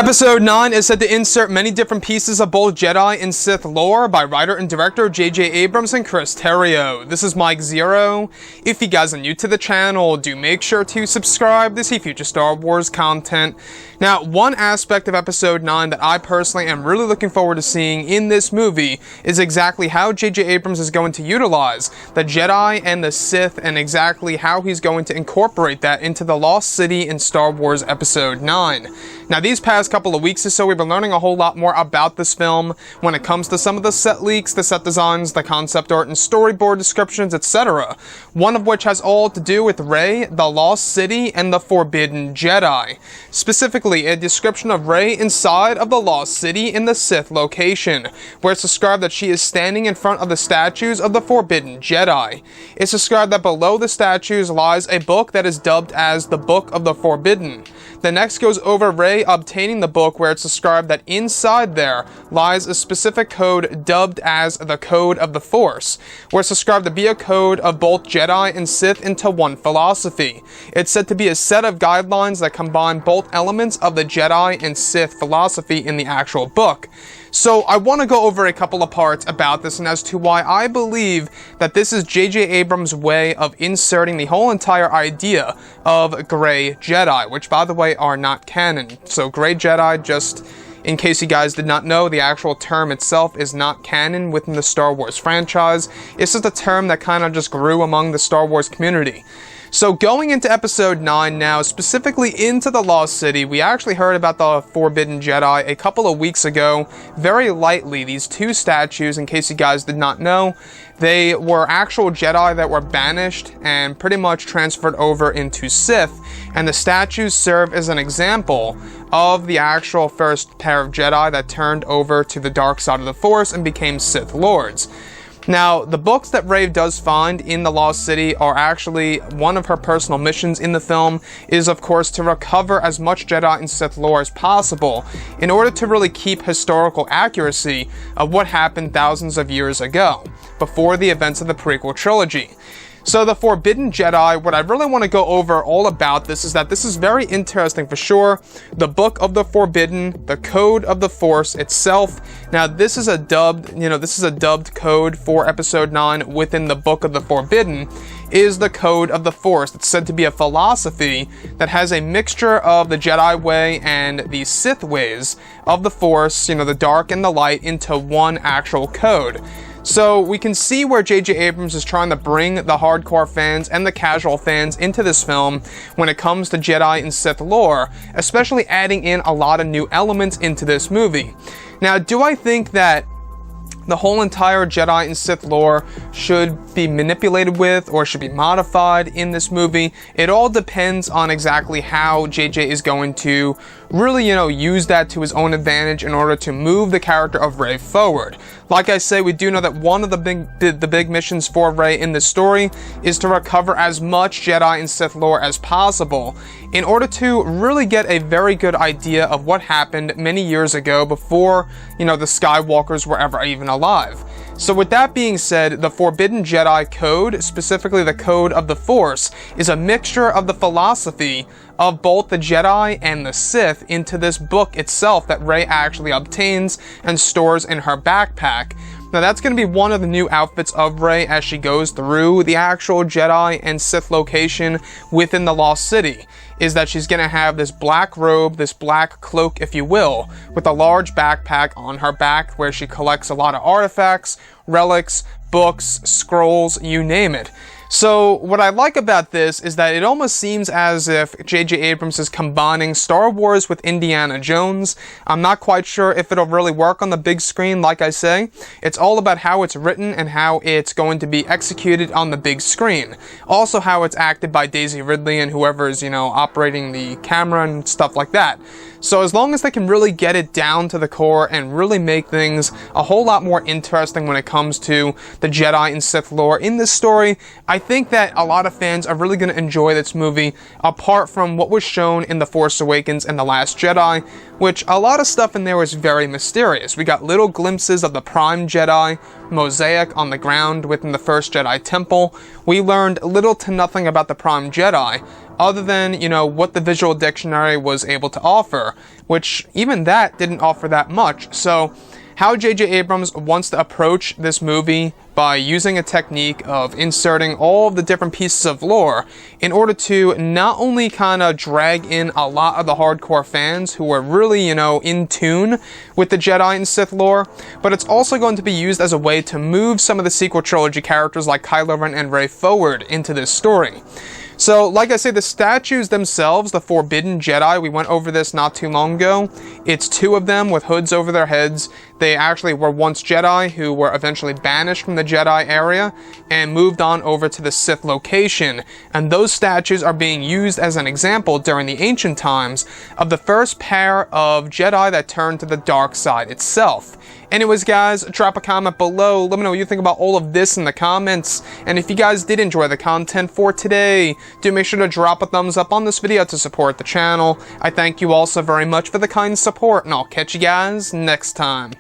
Episode 9 is said to insert many different pieces of both Jedi and Sith lore by writer and director J.J. Abrams and Chris Terrio. This is Mike Zero. If you guys are new to the channel, do make sure to subscribe to see future Star Wars content. Now, one aspect of Episode 9 that I personally am really looking forward to seeing in this movie is exactly how J.J. Abrams is going to utilize the Jedi and the Sith and exactly how he's going to incorporate that into the Lost City in Star Wars Episode 9. Now, these past couple of weeks or so, we've been learning a whole lot more about this film when it comes to some of the set leaks, the set designs, the concept art, and storyboard descriptions, etc. One of which has all to do with Rey, the Lost City, and the Forbidden Jedi. Specifically, a description of Rey inside of the Lost City in the Sith location, where it's described that she is standing in front of the statues of the Forbidden Jedi. It's described that below the statues lies a book that is dubbed as the Book of the Forbidden. The next goes over Rey obtaining the book, where it's described that inside there lies a specific code dubbed as the Code of the Force, where it's described to be a code of both Jedi and Sith into one philosophy. It's said to be a set of guidelines that combine both elements of the Jedi and Sith philosophy in the actual book. So I want to go over a couple of parts about this and as to why I believe that this is J.J. Abrams' way of inserting the whole entire idea of Grey Jedi, which by the way are not canon. So Grey Jedi, just in case you guys did not know, the actual term itself is not canon within the Star Wars franchise. It's just a term that kind of just grew among the Star Wars community. So going into Episode 9 now, specifically into the Lost City, we actually heard about the Forbidden Jedi a couple of weeks ago, very lightly. These two statues, in case you guys did not know, they were actual Jedi that were banished and pretty much transferred over into Sith, and the statues serve as an example of the actual first pair of Jedi that turned over to the dark side of the Force and became Sith Lords. Now, the books that Rey does find in the Lost City are actually one of her personal missions in the film is, of course, to recover as much Jedi and Sith lore as possible in order to really keep historical accuracy of what happened thousands of years ago, before the events of the prequel trilogy. So the Forbidden Jedi, what I really want to go over all about this is that this is very interesting for sure. The Book of the Forbidden, the Code of the Force itself. Now this is a dubbed code for Episode 9 within the Book of the Forbidden, is the Code of the Force. It's said to be a philosophy that has a mixture of the Jedi way and the Sith ways of the Force, the dark and the light, into one actual code. So we can see where J.J. Abrams is trying to bring the hardcore fans and the casual fans into this film when it comes to Jedi and Sith lore, especially adding in a lot of new elements into this movie. Now, do I think that the whole entire Jedi and Sith lore should be manipulated with or should be modified in this movie? It all depends on exactly how JJ is going to really, use that to his own advantage in order to move the character of Rey forward. Like I say, we do know that one of the big missions for Rey in this story is to recover as much Jedi and Sith lore as possible in order to really get a very good idea of what happened many years ago before, the Skywalkers were ever even alive. So with that being said, the Forbidden Jedi Code, specifically the Code of the Force, is a mixture of the philosophy of both the Jedi and the Sith into this book itself that Rey actually obtains and stores in her backpack. Now that's going to be one of the new outfits of Rey as she goes through the actual Jedi and Sith location within the Lost City, is that she's going to have this black robe, this black cloak, if you will, with a large backpack on her back where she collects a lot of artifacts, relics, books, scrolls, you name it. So what I like about this is that it almost seems as if J.J. Abrams is combining Star Wars with Indiana Jones. I'm not quite sure if it'll really work on the big screen, like I say. It's all about how it's written and how it's going to be executed on the big screen. Also how it's acted by Daisy Ridley and whoever is, operating the camera and stuff like that. So as long as they can really get it down to the core and really make things a whole lot more interesting when it comes to the Jedi and Sith lore in this story, I think that a lot of fans are really going to enjoy this movie, apart from what was shown in The Force Awakens and The Last Jedi, which a lot of stuff in there was very mysterious. We got little glimpses of the Prime Jedi mosaic on the ground within the First Jedi Temple. We learned little to nothing about the Prime Jedi, other than, what the visual dictionary was able to offer, which even that didn't offer that much. So how J.J. Abrams wants to approach this movie by using a technique of inserting all of the different pieces of lore in order to not only kind of drag in a lot of the hardcore fans who are really, in tune with the Jedi and Sith lore, but it's also going to be used as a way to move some of the sequel trilogy characters like Kylo Ren and Rey forward into this story. So, like I say, the statues themselves, the Forbidden Jedi, we went over this not too long ago. It's 2 of them with hoods over their heads. They actually were once Jedi who were eventually banished from the Jedi area and moved on over to the Sith location. And those statues are being used as an example during the ancient times of the first pair of Jedi that turned to the dark side itself. Anyways, guys, drop a comment below. Let me know what you think about all of this in the comments. And if you guys did enjoy the content for today, do make sure to drop a thumbs up on this video to support the channel. I thank you all so very much for the kind support, and I'll catch you guys next time.